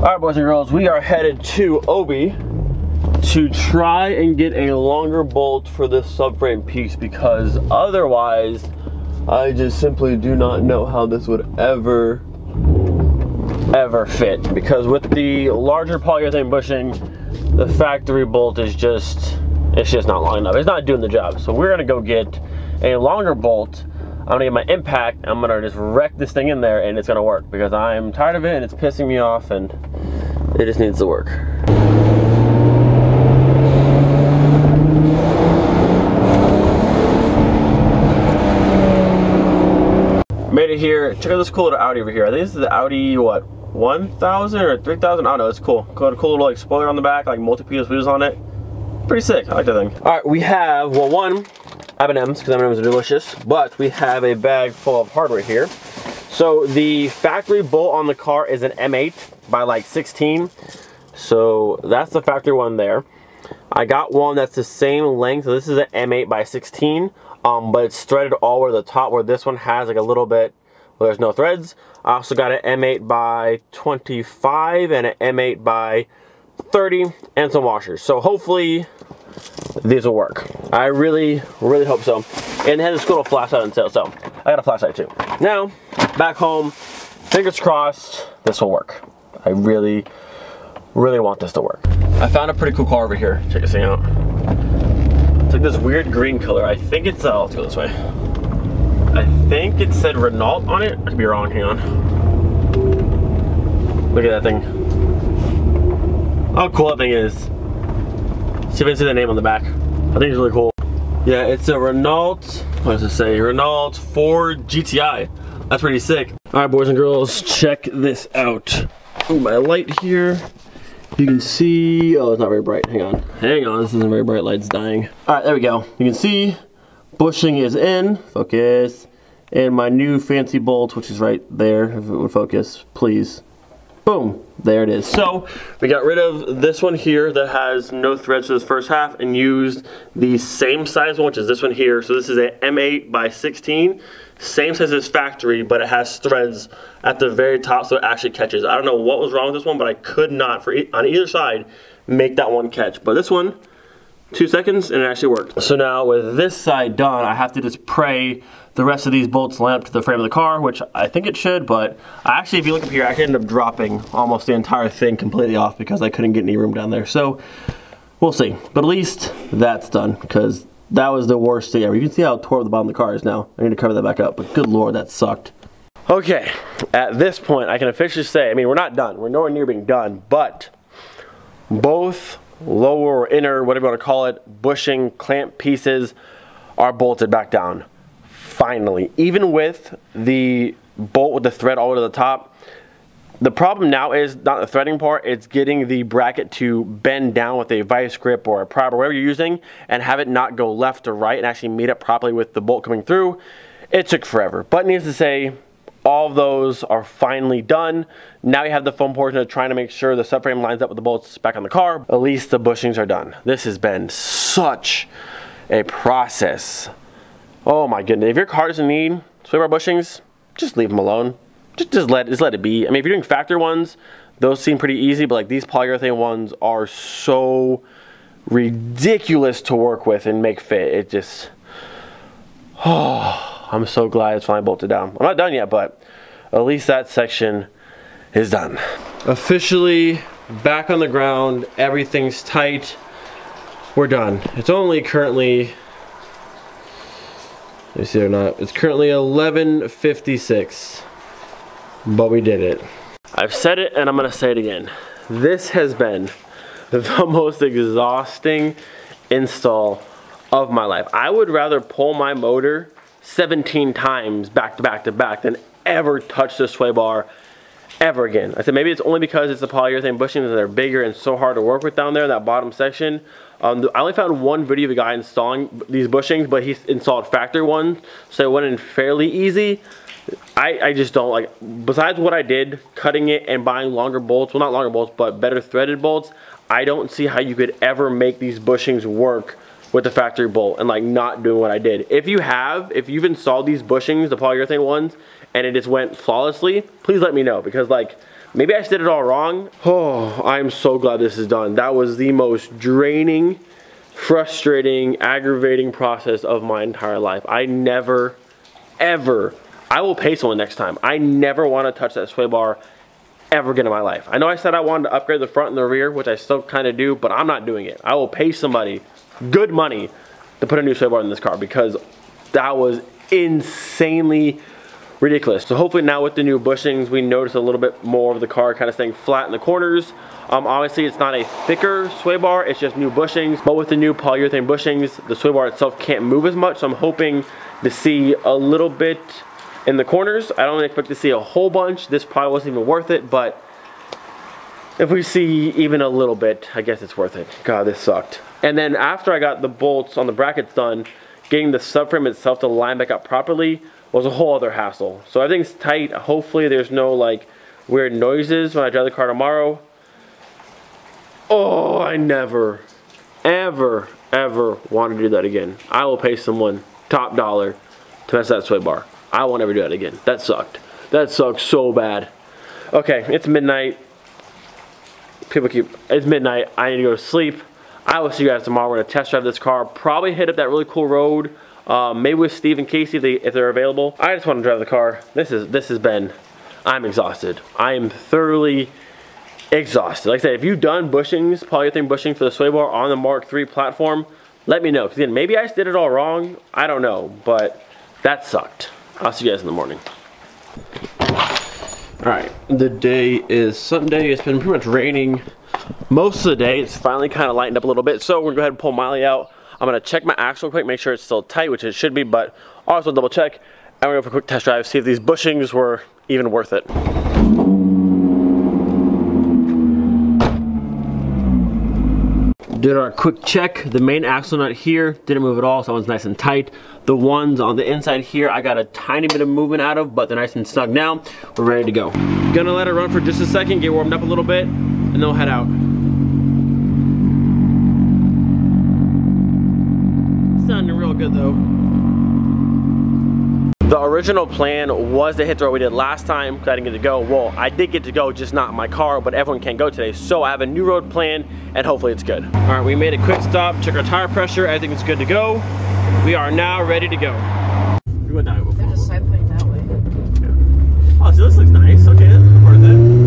Alright, boys and girls, we are headed to Obi to try and get a longer bolt for this subframe piece, because otherwise I just simply do not know how this would ever fit, because with the larger polyurethane bushing, the factory bolt is just, it's just not long enough. It's not doing the job. So we're gonna go get a longer bolt. I'm gonna get my impact, I'm gonna just wreck this thing in there, and it's gonna work, because I'm tired of it and it's pissing me off and it just needs to work. Made it here. Check out this cool little Audi over here. I think this is the Audi, what, 1000 or 3000? I don't know, it's cool. Got a cool little like spoiler on the back, like multi-piece wheels on it. Pretty sick, I like that thing. All right, we have, well, one, M&Ms, because M&Ms are delicious, but we have a bag full of hardware here. So the factory bolt on the car is an M8 by like 16. So that's the factory one there. I got one that's the same length. So this is an M8 by 16, but it's threaded all over the top, where this one has like a little bit, well, there's no threads. I also got an M8 by 25 and an M8 by 30 and some washers. So hopefully these will work. I really hope so. And it has this little flashlight on tail, so I got a flashlight too. Now, back home, fingers crossed, this will work. I really want this to work. I found a pretty cool car over here. Check this thing out. It's like this weird green color. I think it's, let's go this way. I think it said Renault on it. I could be wrong, hang on. Look at that thing. How cool that thing is. See if I can see the name on the back. I think it's really cool. Yeah, it's a Renault, what does it say? Renault 4 GTI. That's pretty sick. All right, boys and girls, check this out. Ooh, my light here. You can see, oh, it's not very bright. Hang on, this isn't very bright, light's dying. All right, there we go. You can see bushing is in, focus, and my new fancy bolt, which is right there, if it would focus, please. Boom, there it is. So we got rid of this one here that has no threads for this first half and used the same size one, which is this one here. So this is a M8 by 16, same size as factory, but it has threads at the very top so it actually catches. I don't know what was wrong with this one, but I could not, on either side, make that one catch. But this one, 2 seconds, and it actually worked. So now with this side done, I have to just pray the rest of these bolts line up to the frame of the car, which I think it should, but actually, if you look up here, I ended up dropping almost the entire thing completely off because I couldn't get any room down there. So we'll see, but at least that's done, because that was the worst thing ever. You can see how tore the bottom of the car is now. I need to cover that back up, but good Lord, that sucked. Okay, at this point, I can officially say, I mean, we're not done. We're nowhere near being done, but both lower or inner, whatever you want to call it, bushing clamp pieces are bolted back down. Finally, even with the bolt with the thread all the way to the top, the problem now is not the threading part, it's getting the bracket to bend down with a vice grip or a prop or whatever you're using and have it not go left or right and actually meet up properly with the bolt coming through. It took forever, but needless to say, all of those are finally done. Now you have the fun portion of trying to make sure the subframe lines up with the bolts back on the car. At least the bushings are done. This has been such a process. Oh my goodness, if your car doesn't need sway bar bushings, just leave them alone. Just let it be. I mean, if you're doing factory ones, those seem pretty easy, but like these polyurethane ones are so ridiculous to work with and make fit. It just, oh, I'm so glad it's finally bolted down. I'm not done yet, but at least that section is done. Officially back on the ground, everything's tight. We're done. It's only currently, let me see or not. It's currently 11:56, but we did it. I've said it and I'm gonna say it again. This has been the most exhausting install of my life. I would rather pull my motor 17 times back to back to back than ever touch the sway bar ever again. I said maybe it's only because it's the polyurethane bushings that are bigger and so hard to work with down there in that bottom section. I only found one video of a guy installing these bushings, but he installed factory ones, so it went in fairly easy. I just don't like, besides what I did, cutting it and buying longer bolts, well not longer bolts, but better threaded bolts, I don't see how you could ever make these bushings work with the factory bolt and like not doing what I did. If you've installed these bushings, the polyurethane ones, and it just went flawlessly, please let me know, because like Maybe I just did it all wrong. Oh, I'm so glad this is done. That was the most draining, frustrating, aggravating process of my entire life. I never, ever, I will pay someone next time. I never want to touch that sway bar ever again in my life. I know I said I wanted to upgrade the front and the rear, which I still kind of do, but I'm not doing it. I will pay somebody good money to put a new sway bar in this car because that was insanely ridiculous. So hopefully now with the new bushings, we notice a little bit more of the car kind of staying flat in the corners. Obviously it's not a thicker sway bar, it's just new bushings, but with the new polyurethane bushings, the sway bar itself can't move as much, so I'm hoping to see a little bit in the corners. I don't expect to see a whole bunch. This probably wasn't even worth it, but if we see even a little bit, I guess it's worth it. God, this sucked. And then after I got the bolts on the brackets done, getting the subframe itself to line back up properly was a whole other hassle. So everything's tight. Hopefully there's no like weird noises when I drive the car tomorrow. Oh, I never, ever, ever want to do that again. I will pay someone top dollar to mess that sway bar. I won't ever do that again. That sucked. That sucked so bad. Okay, it's midnight. It's midnight. I need to go to sleep. I will see you guys tomorrow. We're gonna test drive this car. Probably hit up that really cool road. Maybe with Steve and Casey if they're available. I just want to drive the car. This has been. I'm exhausted. I am thoroughly exhausted. Like I said, if you've done bushings, polyurethane bushing for the sway bar on the Mark III platform, let me know. Because again, maybe I just did it all wrong. I don't know, but that sucked. I'll see you guys in the morning. Alright, the day is Sunday. It's been pretty much raining most of the day. It's finally kind of lightened up a little bit, so we're gonna go ahead and pull Miley out. I'm gonna check my axle quick, make sure it's still tight, which it should be, but also double check. And we're gonna go for a quick test drive, see if these bushings were even worth it. Did our quick check. The main axle nut here didn't move at all, so that one's nice and tight. The ones on the inside here, I got a tiny bit of movement out of, but they're nice and snug now. We're ready to go. Gonna let it run for just a second, get warmed up a little bit, and then we'll head out. Sounding real good though. The original plan was to hit the road we did last time because I didn't get to go. Well, I did get to go, just not in my car, but everyone can't go today. So I have a new road plan and hopefully it's good. All right, we made a quick stop, check our tire pressure, everything is good to go. We are now ready to go. We went that way before. There's a side plate that way. Yeah. Oh, so this looks nice. Okay, that's worth it.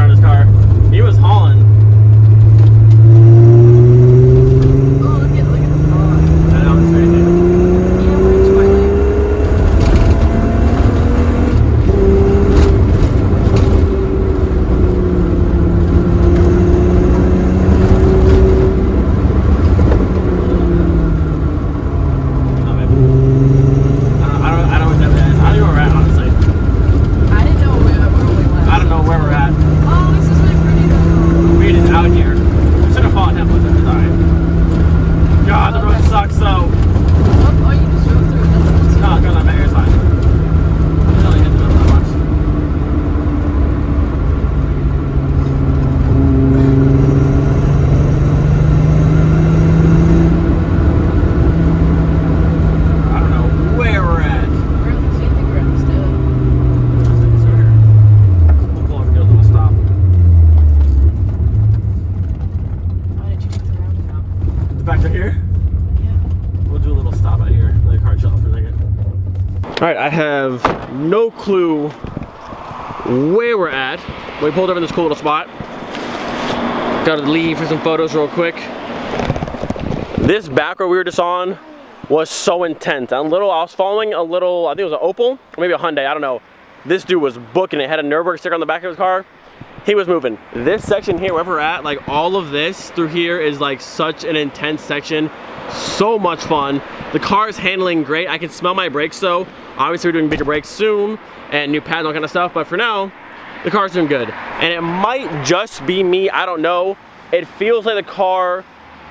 around his car. He was hauling. Oh, look at the fog. I know, it's crazy. Yeah, we're in Twilight. Alright, I have no clue where we're at. We pulled up in this cool little spot. Gotta leave for some photos real quick. This back road we were just on was so intense. I was following a little, I think it was an Opel, or maybe a Hyundai, I don't know. This dude was booking it, had a Nürburgring sticker on the back of his car. He was moving. This section here, wherever we're at, like all of this through here is like such an intense section. So much fun. The car is handling great. I can smell my brakes though. Obviously we're doing bigger brakes soon and new pads and all kind of stuff, but for now, the car's doing good. And it might just be me, I don't know. It feels like the car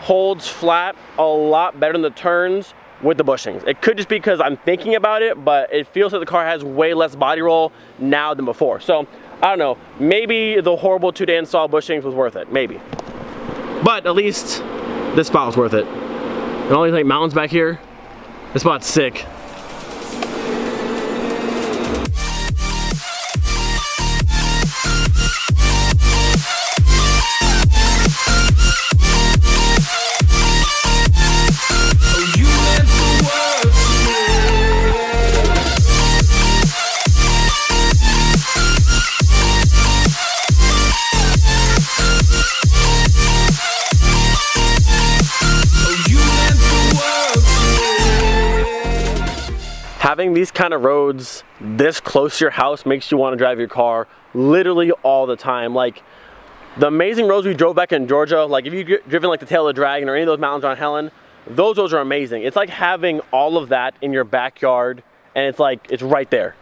holds flat a lot better in the turns with the bushings. It could just be because I'm thinking about it, but it feels like the car has way less body roll now than before. So, I don't know. Maybe the horrible 2-day install bushings was worth it, maybe. But at least this spot was worth it. And all these like mountains back here, this spot's sick. Having these kind of roads this close to your house makes you want to drive your car literally all the time. Like the amazing roads we drove back in Georgia, like if you've driven like the Tail of the Dragon or any of those mountains around Helen, those roads are amazing. It's like having all of that in your backyard and it's like, it's right there.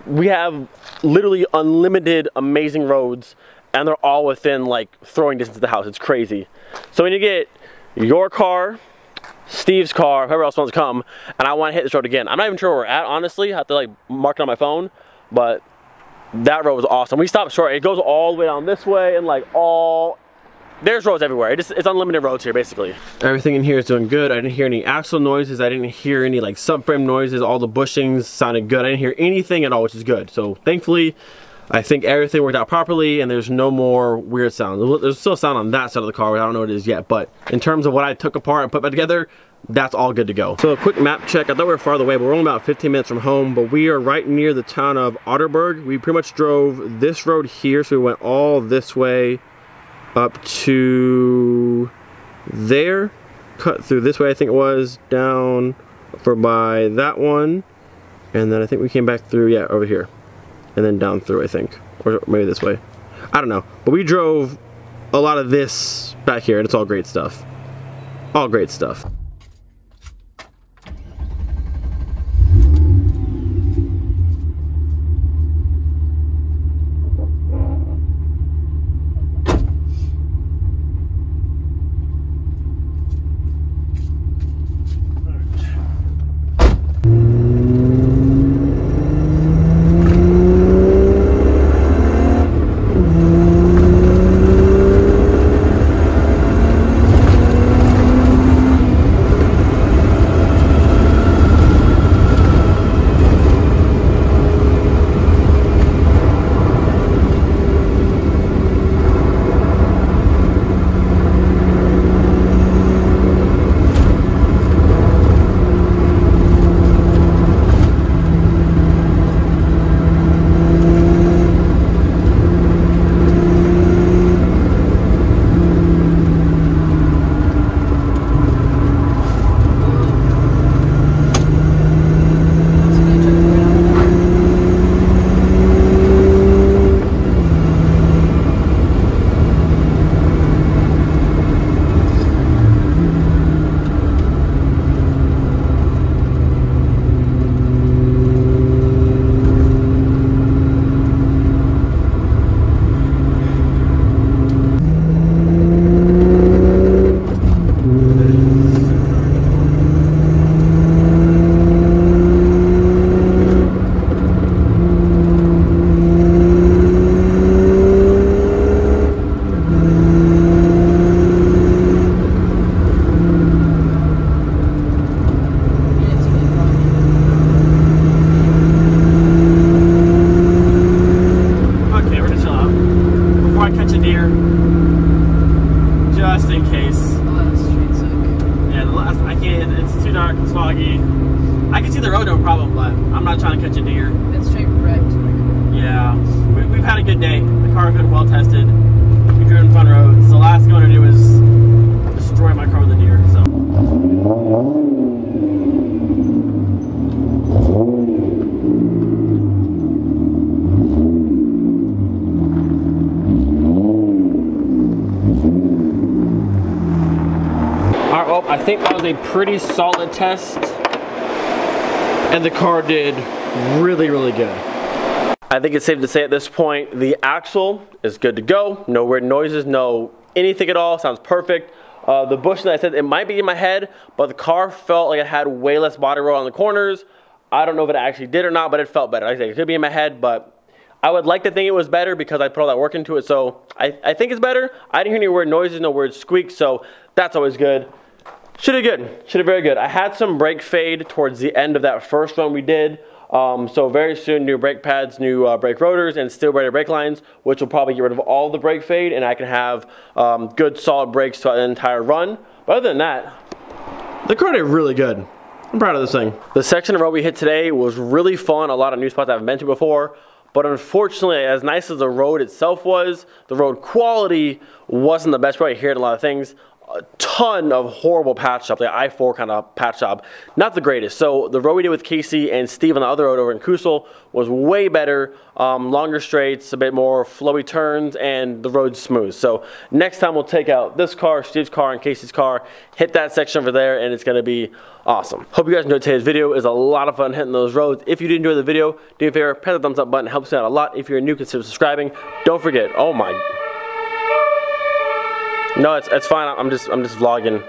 We have literally unlimited amazing roads and they're all within like throwing distance of the house. It's crazy. So when you get your car, Steve's car, whoever else wants to come, and I want to hit this road again. I'm not even sure where we're at, honestly. I have to like mark it on my phone, but that road was awesome. We stopped short. It goes all the way down this way and like there's roads everywhere. It's unlimited roads here, basically. Everything in here is doing good. I didn't hear any axle noises. I didn't hear any like subframe noises. All the bushings sounded good. I didn't hear anything at all, which is good. So thankfully, I think everything worked out properly and there's no more weird sounds. There's still sound on that side of the car, I don't know what it is yet, but in terms of what I took apart and put back together, that's all good to go. So a quick map check. I thought we were farther away, but we're only about 15 minutes from home, but we are right near the town of Otterburg. We pretty much drove this road here, so we went all this way up to there, cut through this way, I think it was, down for by that one, and then I think we came back through, yeah, over here. And then down through, I think. Or maybe this way. I don't know. But we drove a lot of this back here, and it's all great stuff. All great stuff. I catch a deer. Just in case. Oh, that street sick. Yeah, the last, I can't, it's too dark, it's foggy. I can see the road, no problem, but I'm not trying to catch a deer. It's straight wrecked. Yeah, we've had a good day. The car's been well tested. We've driven fun roads. The last thing I want to do is destroy my car with a deer, so. Alright, well, I think that was a pretty solid test. And the car did really, really good. I think it's safe to say at this point, the axle is good to go. No weird noises, no anything at all, sounds perfect. The bushing, I said, it might be in my head, but the car felt like it had way less body roll on the corners. I don't know if it actually did or not, but it felt better. Like I said, it could be in my head, but I would like to think it was better because I put all that work into it, so I think it's better. I didn't hear any weird noises, no weird squeaks, so that's always good. Should have good, should have very good. I had some brake fade towards the end of that first one we did. So very soon, new brake pads, new brake rotors, and steel braided brake lines, which will probably get rid of all the brake fade, and I can have good solid brakes throughout the entire run. But other than that, the car did really good. I'm proud of this thing. The section of road we hit today was really fun. A lot of new spots I haven't been to before. But unfortunately, as nice as the road itself was, the road quality wasn't the best. Probably hearing a lot of things. A ton of horrible patch job, the I-4 kind of patch job. Not the greatest. So the road we did with Casey and Steve on the other road over in Kusel was way better. Longer straights, a bit more flowy turns, and the road's smooth. So next time we'll take out this car, Steve's car, and Casey's car, hit that section over there, and it's going to be awesome. Hope you guys enjoyed today's video. It was a lot of fun hitting those roads. If you did enjoy the video, do me a favor, press the thumbs up button. It helps me out a lot. If you're new, consider subscribing. Don't forget, oh my... No, it's fine. I'm just vlogging.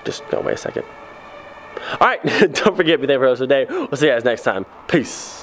Just don't wait a second. All right, don't forget to be there for the rest of the day. We'll see you guys next time. Peace.